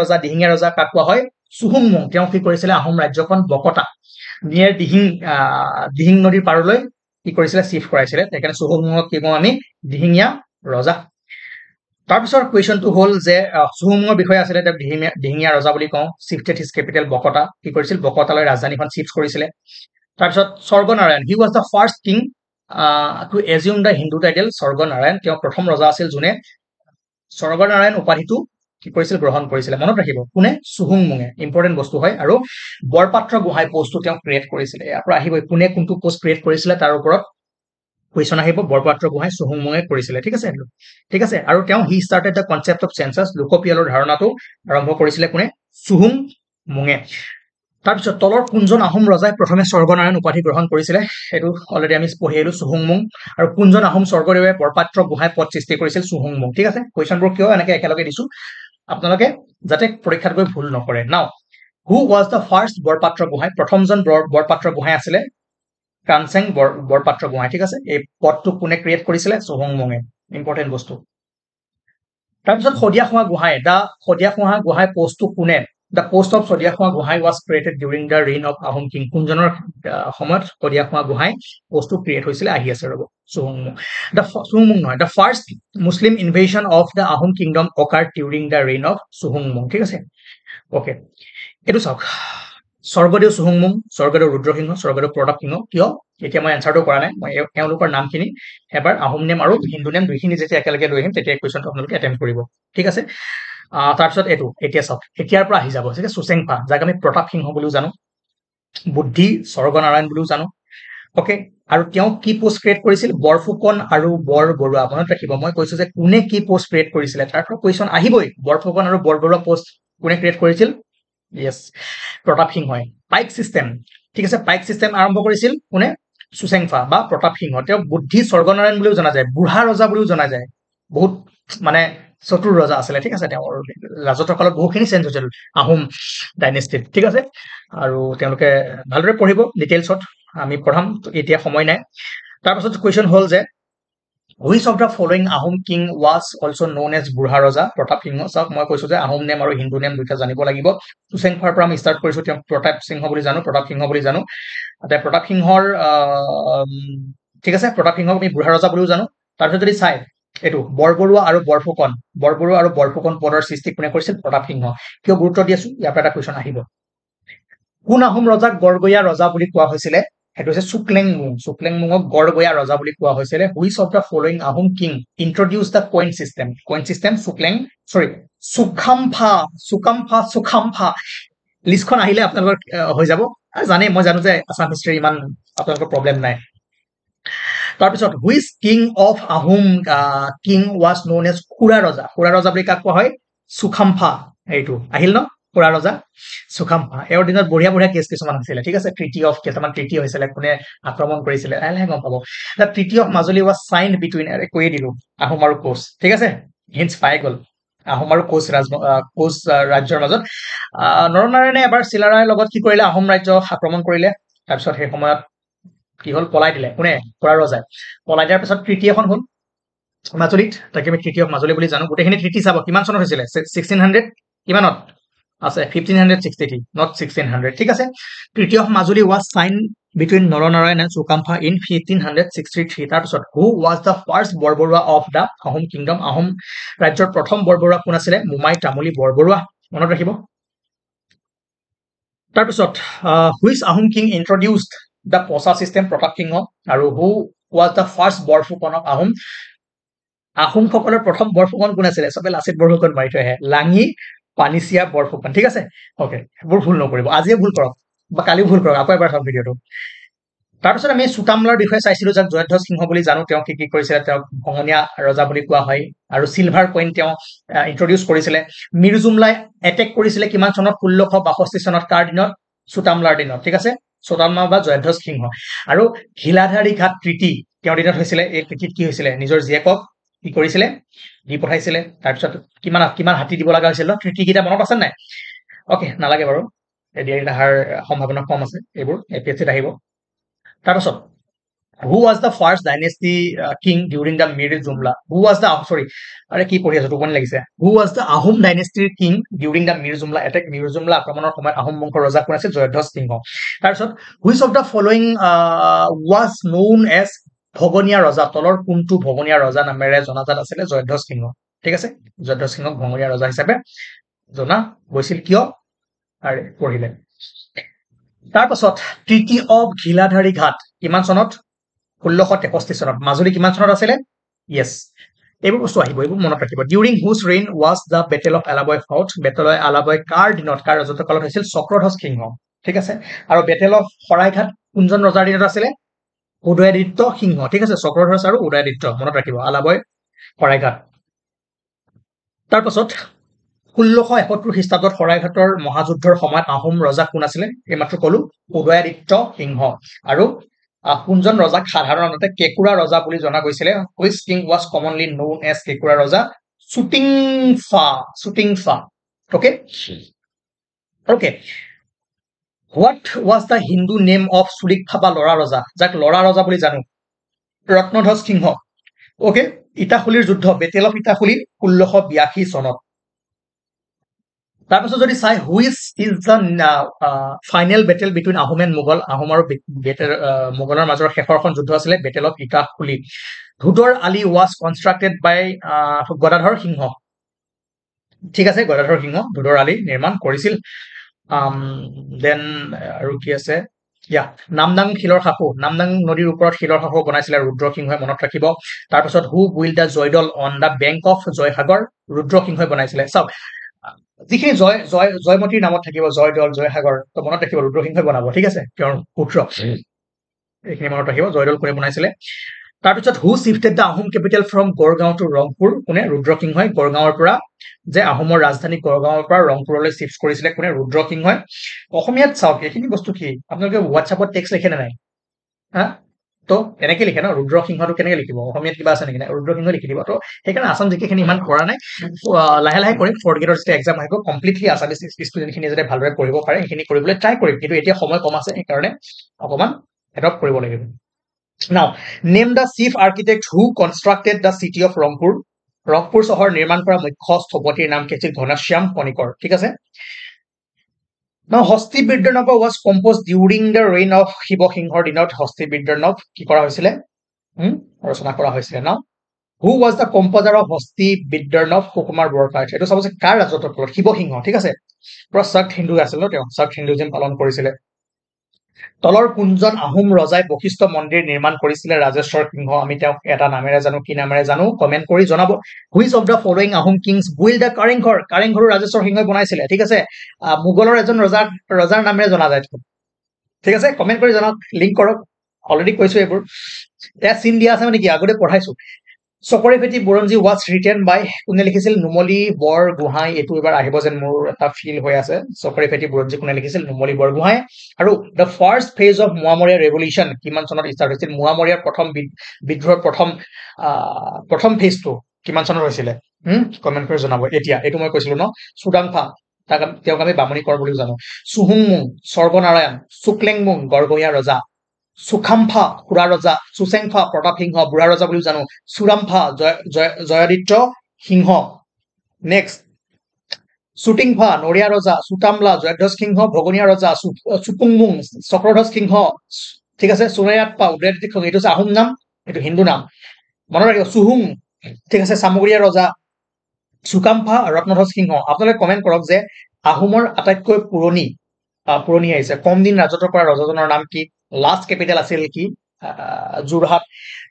ৰজা কাক কোৱা হয় চুহুংমুং তেওঁ কি কৰিছিলে আহোম ৰাজ্যখন বকতা নিয়াৰ দিহিং নদীৰ পাৰলৈ কি কৰিছিলে চিফ্ট কৰাইছিলে সেইকাৰণে চুহুংমুঙক কি কওঁ আমি দিহিঙীয়া ৰজা তাৰপিছৰ কুৱেশ্যনটো হ'ল যে চুহুংমুঙৰ বিষয়ে আছিলে তেওঁ দিহিঙীয়া ৰজা বুলি কওঁ চিফটেড হিজ কেপিটেল বকতা কি কৰিছিল বকতালৈ ৰাজধানীখন চিফ্ট কৰিছিলে তাৰপিছত Swarganarayan he was the first king to assume the Hindu title Swarganarayan তেওঁ প্ৰথম ৰজা আছিল যোনে স্বৰ্গনাৰায়ণ উপাধিটো কি কৰিছিল গ্ৰহণ কৰিছিলে মনত ৰাখিব কোনে চুহুংমুঙে ইম্পৰ্টেণ্ট বস্তু হয় আৰু বৰপাত্ৰ গোহাঁই পোষ্টটো তেওঁ ক্ৰিয়েট কৰিছিলে ইয়াৰ পৰা আহিবই কোনে কোনটো পোষ্ট ক্ৰিয়েট কৰিছিলে তাৰ ওপৰত কুৱেশ্যন আহিব বৰপাত্ৰ গোহাঁই চুহুংমুঙে কৰিছিলে ঠিক আছে আৰু তেওঁ he started the concept of census লোকপিয়লৰ ধাৰণাটো আৰম্ভ কৰিছিলে কোনে চুহুংমুঙে তাৰপিছত তলৰ কোনজন আহোম ৰজাই প্ৰথমে স্বৰ্গনাৰায়ণ উপাধি গ্ৰহণ কৰিছিলে সেইটো অলৰেডি আমি পঢ়ি আহিলো চুহুংমুং আৰু কোনজন আহোম স্বৰ্গদেৱে বৰপাত্ৰ গোহাঁই পদ সৃষ্টি কৰিছিল চুহুংমুং ঠিক আছে কুৱেশ্যনবোৰ কিয় এনেকে একেলগে দিছো আপোনালোকে যাতে পৰীক্ষাত গৈ ভুল নকৰে নাও হু was the first Borpatra Gohain প্ৰথমজন বৰপাত্ৰ গোহাঁই আছিলে কানচেং বৰপাত্ৰ গোহাঁই ঠিক আছে এই পদটো কোনে ক্ৰিয়েট কৰিছিলে চুহুংমুঙে ইম্পৰ্টেণ্ট বস্তু তাৰপিছত শদিয়াখোৱা গোহাঁই পোষ্টটো কোনে The post of Sodiakhwa Gohai was created during the reign of Ahom King. কোনজনৰ সময়ত Sodiakhwa Gohai post to create হৈছিল আহি আছে ৰব Suhungmung নহয় the first Muslim invasion of the Ahom kingdom occurred during the reign of Suhungmung ঠিক আছে okay এটো চাওক স্বৰ্গদেউ চুহুংমুং স্বৰ্গদেউ ৰুদ্ৰসিংহ স্বৰ্গদেউ প্ৰতাপ সিংহ কিয় এতিয়া মই এনসাৰটো কৰা নাই মই এওঁলোকৰ নামখিনি এবাৰ আহোম নেম আৰু হিন্দু নেম দুইখিনি যেতিয়া একেলগে লৈ আহিম তেতিয়া কুৱেশ্যনটো আপোনালোকে এটেম্প কৰিব ঠিক আছে তাৰপিছত এইটো এতিয়া চাওক এতিয়াৰ পৰা আহি যাব ঠিক আছে চুচেংফা যাক আমি প্ৰতাপ সিংহ বুলিও জানো বুদ্ধি স্বৰ্গনাৰায়ণ বুলিও জানো ওকে আৰু তেওঁ কি পোষ্ট ক্ৰিয়েট কৰিছিল বৰফুকন আৰু বৰবৰুৱা মনত ৰাখিব মই কৈছো যে কোনে কি পোষ্ট ক্ৰিয়েট কৰিছিলে তাৰ পৰা কুৱেশ্যন আহিবই বৰফুকন আৰু বৰবৰুৱা পোষ্ট কোনে ক্ৰিয়েট কৰিছিল ইয়েস প্ৰতাপ সিংহই পাইক সিস্টেম ঠিক আছে পাইক সিস্টেম আৰম্ভ কৰিছিল কোনে চুচেংফা বা প্ৰতাপ সিংহ তেওঁ বুদ্ধি স্বৰ্গনাৰায়ণ বুলিও জনা যায় বুঢ়া ৰজা বুলিও জনা যায় বহুত মানে চতুৰ ৰজা আছিলে ঠিক আছে তেওঁৰ ৰাজত্বৰ কালত বহুখিনি চেঞ্জ হৈছিল আহোম ডাইনেষ্টিত ঠিক আছে আৰু তেওঁলোকে ভালদৰে পঢ়িব ডিটেইলছত আমি পঢ়াম এতিয়া সময় নাই তাৰপিছত কুৱেশ্যন হ'ল যে which of the following Ahom king was also known as বুঢ়া ৰজা প্ৰতাপ সিংহ চাওক মই কৈছো যে আহোম নেম আৰু হিন্দু নেম দুটা জানিব লাগিব চুচেংফাৰ পৰা আমি ষ্টাৰ্ট কৰিছো তেওঁ প্ৰতাপ সিংহ বুলি জানো তাতে প্ৰতাপ সিংহৰ ঠিক আছে প্ৰতাপ সিংহক আমি বুঢ়া ৰজা বুলিও জানো তাৰপিছত যদি চাই এটো বৰবৰুৱা আৰু বৰফুকন পদৰ সৃষ্টি কোনে কৰিছিল প্ৰতাপ সিংহ কিয় গুৰুত্ব দিছো ইয়াৰ পৰা এটা কুৱেশ্যন আহিব কোন আহোম ৰজাক গড়গয়া ৰজা বুলি কোৱা হৈছিলে হেতু হৈছে চুকলেংমুঙক গড়গয়া ৰজা বুলি কোৱা হৈছিলে which of the following Ahom king introduced the coin system সুখাম্ফা লিষ্টখন আহিলে আপোনালোকৰ হৈ যাব মই জানো যে আসাম হিষ্ট্ৰী ইমান আপোনালোকৰ প্ৰবলেম নাই তাৰপিছত which king of Ahom king was known as খুৰা ৰজা বুলি কাক কোৱা হয় সুখাম্ফা এইটো আহিল ন খুৰা ৰজা সুখাম্ফা এৰ দিনত বঢ়িয়া কেছ কিছুমান হৈছিলে ঠিক আছে ট্ৰিটি হৈছিলে কোনে আক্ৰমণ কৰিছিলে লাহে গম পাব the treaty of Majuli was signed between কৈয়ে দিলো আহোম আৰু কোচ ঠিক আছে হিন্স পাই গল আহোম আৰু কোচ ৰাজ্যৰ মাজত নৰনাৰায়ণে এবাৰ চিলাৰায়ৰ লগত কি কৰিলে আহোম ৰাজ্য আক্ৰমণ কৰিলে তাৰপিছত সেই সময়ত কি হল পলাই দিলে কোনে খুৰা ৰজাই পলাই দিয়াৰ পিছত ট্ৰিটি এখন হল মাজুলীত তাকে আমি ট্ৰিটি অফ মাজুলী বুলি জানো গোটেইখিনি ট্ৰিটি চাব কিমান চনত হৈছিলে 1600 কিমানত আছে 1563 not 1600 ঠিক আছে treaty of Majuli was signed between Naranarayan and চুকাম্ফা in 1563 তাৰপিছত who was the first Borbarua of the Ahom kingdom Ahom ৰাজ্যৰ প্ৰথম বৰবৰুৱা কোন আছিলে মুমাই তামুলী বৰবৰুৱা মনত ৰাখিব তাৰপিছত which Ahom king introduced the posa system Pratap সিংহ আৰু who was the first Borphukan of Ahom সকলৰ প্ৰথম বৰফুকন কোন আছিলে সবে লাচিত বৰফুকন মাৰি থৈ আহে লাঙি পানিছিয়া বৰফুকন ঠিক আছে ওকে এইবোৰ ভুল নকৰিব আজিয়ে ভুল কৰক বা কালিও ভুল কৰক আকৌ এবাৰ চাওক ভিডিঅ'টো তাৰপিছত আমি চুতামলাৰ বিষয়ে চাইছিলো যাক জয়ধ্বজ সিংহ বুলি জানো তেওঁ কি কি কৰিছিলে তেওঁ ভঙনীয়া ৰজা বুলি কোৱা হয় আৰু চিলভাৰ কইন তেওঁ ইন্ট্ৰডিউস কৰিছিলে মিৰ্জুমলাই এটেক কৰিছিলে কিমান চনত 1662 চনত কাৰ দিনত চুতামলাৰ দিনত ঠিক আছে চুতামলা বা জয়ধ্বজ সিংহ আৰু ঘিলাধাৰী ঘাট ট্ৰিটি তেওঁৰ দিনত হৈছিলে এই ট্ৰিটিত কি হৈছিলে নিজৰ জীয়েকক কি কৰিছিলে দি পঠাইছিলে তাৰপিছত কিমান কিমান হাতী দিব লগা হৈছিল ট্ৰিটি কিটা মনত আছে নাই ওকে নালাগে বাৰু এডিআই আহাৰ সম্ভাৱনা কম আছে এইবোৰ এপিএসিত আহিব তাৰপিছত who was the first dynasty king during the Mir Jumla who was the sorry আরে কি পঢ়ি আছো টোপনি লাগিছে who was the Ahom dynasty king during the Mir Jumla attack Mir Jumla আক্ৰমণৰ সময়ত আহোম বংশৰ ৰজা কোন আছিল জয়ধ্বজ সিংহ তাৰপিছত which of the following was known as ভগনীয়া ৰজা তলৰ কোনটো ভগনীয়া ৰজা নামেৰে জনাজাত আছিল জয়ধ্বজ সিংহ ঠিক আছে জয়ধ্বজ সিংহক ভগনীয়া ৰজা হিচাপে জনা গৈছিল কিয় আৰে পঢ়িলে তাৰপিছত ট্ৰিটি অফ ঘিলাধাৰী ঘাট কিমান চনত 1663 চনত মাজুলী কিমান চনত আছিল ইয়েস এইবোৰ বস্তু আহিব এইবোৰ মনত ৰাখিব during whose reign was the battle of Alaboi fought battle of Alaboi কাৰ দিনত কাৰ ৰাজত্বকালত হৈছিল চক্ৰধ্বজ সিংহ ঠিক আছে আৰু বেটেল অফ শৰাইঘাট কোনজন ৰজাৰ দিনত আছিল উদয়াদিত্য সিংহ ঠিক আছে চক্ৰধ্বজ আৰু উদয়াদিত্য মনত ৰাখিব আলাবয় শৰাইঘাট তাৰপিছত 1671 খ্ৰীষ্টাব্দত শৰাইঘাটৰ মহাযুদ্ধৰ সময়ত আহোম ৰজা কোন আছিল এইমাত্ৰ কলো উদয়াদিত্য সিংহ আৰু কোনজন ৰজাক সাধাৰণতে কেকুৰা ৰজা বুলি জনা গৈছিল which king was commonly known as কেকুৰা ৰজা Sutingfa okay okay what was the Hindu name of Surikha বা লৰা ৰজা যাক লৰা ৰজা বুলি জানো ৰত্নধ্বজ সিংহ okay ইটাখুলিৰ যুদ্ধ বেটেল অফ ইটাখুলি 1682 চনত তাৰপিছত যদি চাই which is the final battle between Ahom and Mughal Ahom আৰু মোগলৰ মাজৰ শেষৰখন যুদ্ধ আছিল battle of Itakhuli Dhodar Ali was constructed by Gadadhar Singha ঠিক আছে গদাধৰ সিংহ ধুদৰ আলী নিৰ্মাণ কৰিছিল দেন আৰু কি আছে ইয়া নামদাং শিলৰ সাঁকো নামদাং নদীৰ ওপৰত শিলৰ সাঁকো বনাইছিলে ৰুদ্ৰ সিংহই মনত ৰাখিব তাৰপিছত who build the Joydol on the bank of Joysagar Rudra সিংহই বনাইছিলে চাওক যিখিনি জয়মতীৰ নামত থাকিব জয়দল জয়সাগৰ তো মনত ৰাখিব ৰুদ্ৰ সিংহই বনাব ঠিক আছে তেওঁৰ পুত্ৰ এইখিনি মনত ৰাখিব জয়দল কোনে বনাইছিলে তাৰপিছত who shifted the Ahom capital from Gargaon to Rangpur কোনে ৰুদ্ৰ সিংহই গড়গাঁৱৰ পৰা যে আহোমৰ ৰাজধানী গড়গাঁৱৰ পৰা ৰংপুৰলৈ শিফট কৰিছিলে কোনে ৰুদ্ৰ সিংহই অসমীয়াত চাওক এইখিনি বস্তু কি আপোনালোকে হোৱাটছআপত টেক্সট লিখে নে নাই হা তো এনেকে লিখে ন ৰুদ্ৰ সিংহটো কেনেকে লিখিব অসমীয়াত কিবা আছে নেকি ৰুদ্ৰ সিংহ লিখি দিব তো সেইকাৰণে আসাম জিকেখিনি ইমান কৰা নাই লাহে লাহে কৰিম ফৰ্থ গ্ৰেডৰ যেতিয়া এক্সাম আহিব কমপ্লিটলি আসামিজ ষ্টুডেণ্টখিনি যাতে ভালদৰে পঢ়িব পাৰে সেইখিনি কৰিবলৈ ট্ৰাই কৰিম কিন্তু এতিয়া সময় কম আছে সেইকাৰণে অকমান এডপ্ট কৰিব লাগিব Now, name the chief architect who constructed the city of Rangpur. Rangpur চহৰ নিৰ্মাণ কৰা মুখ্য স্থপতিৰ নাম কি আছিল ঘনশ্যাম কণিকৰ ঠিক আছে Now, Hosti Bidyanava was composed during the reign of Shiva Singhৰ দিনত Hosti Bidyanava কি কৰা হৈছিলে ৰচনা কৰা হৈছিলে Now, who was the composer of Hosti Bidyanava সুকুমাৰ বৰপাত্ৰ এটো চাবছে কাৰ ৰাজত্বৰ ফলত শিৱ সিংহ ঠিক আছে পুৰা সক্ত হিন্দু আছিল ন তেওঁ সক্ত হিন্দুইজম পালন কৰিছিলে তলৰ কোনজন আহোম ৰজাই বশিষ্ঠ মন্দিৰ নিৰ্মাণ কৰিছিলে ৰাজেশ্বৰ সিংহ আমি তেওঁক এটা নামেৰে জানো কি নামেৰে জানো কমেন্ট কৰি জনাব which of the following Ahom kings build the Karengghar Rajeswar সিংহই বনাইছিলে ঠিক আছে মুগলৰ এজন ৰজাৰ নামেৰে জনা যায় ঠিক আছে কমেন্ট কৰি জনাওক লিংক কৰক অলৰেডি কৈছো এইবোৰ এটা চিন দিয়া আছে মানে কি আগতে পঢ়াইছো চকৰিফেটি বুৰঞ্জী was written by কোনে লিখিছিল নুমলী বৰগোহাঁই এটো এবাৰ আহিব যেন মোৰ এটা ফিল হৈ আছে চকৰিফেটি বুৰঞ্জী কোনে লিখিছিল নুমলী বৰগোহাঁই আৰু the first phase of Moamoria revolution কিমান চনত ষ্টাৰ্ট হৈছিল মুৱামৰীয়াৰ প্ৰথম বিদ্ৰোহৰ প্ৰথম ফেজটো কিমান চনত হৈছিল কমেন্ট কৰি জনাব এতিয়া এটো মই কৈছিলো ন সুদাংফা তেওঁক আমি বামুণী কৰ বুলি জানো সুহুংমুং সৰ্বনাৰায়ণ শুক্লেংমুং গড়গঞা ৰজা সুখাম্ফা খুৰা ৰজা সুচেংফা প্ৰতাপ সিংহ বুঢ়া ৰজা বুলি জানো সুৰামফা জয়াদিত্য সিংহ নেক্সট সুটিংফা নৰিয়া ৰজা সুতামলা জয়ধ্বজ সিংহ ভগনীয়া ৰজা সুপুংমুং চক্ৰধ্বজ সিংহ ঠিক আছে সুৰায়াতপা উদয়াদিত্য সিংহ এটো আহোম নাম এটো হিন্দু নাম মনত ৰাখিব সুহুং ঠিক আছে সামগ্ৰীয়া ৰজা সুকাম্ফা ৰত্নধ্বজ সিংহ আপোনালোকে কমেন্ট কৰক যে আহোমৰ আটাইতকৈ পুৰণি আহিছে কম দিন ৰাজত্ব কৰা ৰজাজনৰ নাম কি লাষ্ট ক্যাপিটেল আছিল কি যোৰহাট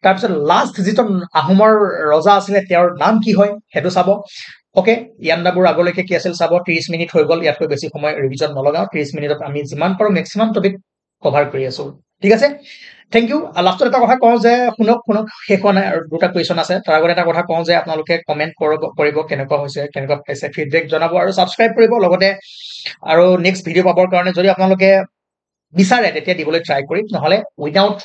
তাৰপিছত লাষ্ট যিটো আহোমৰ ৰজা আছিল তেওঁৰ নাম কি হয় হেতু চাব ওকে, ইয়ান্দাবোৰ আগলৈকে কি আছিল চাব। 30 মিনিট হৈ গ'ল, ইয়াতকৈ বেছি সময় ৰিভিজন নলগাও। 30 মিনিটত আমি যিমান পাৰো মেক্সিমাম টপিক কভাৰ কৰি আছো। ঠিক আছে, থেংক ইউ। লাষ্টত এটা কথা কওঁ যে শুনক শেষ হোৱা নাই আৰু দুটা কুৱেশ্যন আছে। তাৰ আগত এটা কথা কওঁ যে আপোনালোকে কমেণ্ট কৰিব কেনেকুৱা হৈছে, কেনেকুৱা পাইছে, ফিডবেক জনাব আৰু ছাবস্ক্ৰাইব কৰিব লগতে। আৰু নেক্সট ভিডিঅ' পাবৰ কাৰণে যদি আপোনালোকে বিচাৰে তেতিয়া দিবলৈ ট্ৰাই কৰিম, নহলে উইদাউট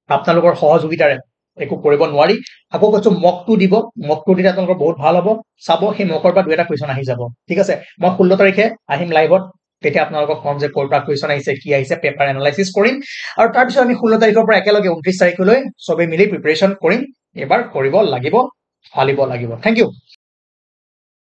আপোনালোকৰ সহযোগিতাৰে একো কৰিব নোৱাৰি। আকৌ কৈছো মকটো দিব, মকটো দিলে আপোনালোকৰ বহুত ভাল হ'ব। চাব সেই মকৰ পৰা 2-এটা কুৱেশ্যন আহি যাব। ঠিক আছে, মই 16 তাৰিখে আহিম লাইভত, তেতিয়া আপোনালোকক কম যে ক'ৰ পৰা কুৱেশ্যন আহিছে, কি আহিছে, পেপাৰ এনালাইচিছ কৰিম। আৰু তাৰপিছত আমি 16 তাৰিখৰ পৰা একেলগে 29 তাৰিখলৈ চবেই মিলি প্ৰিপাৰেশ্যন কৰিম। এবাৰ কৰিব লাগিব, ফালিব লাগিব। Thank U.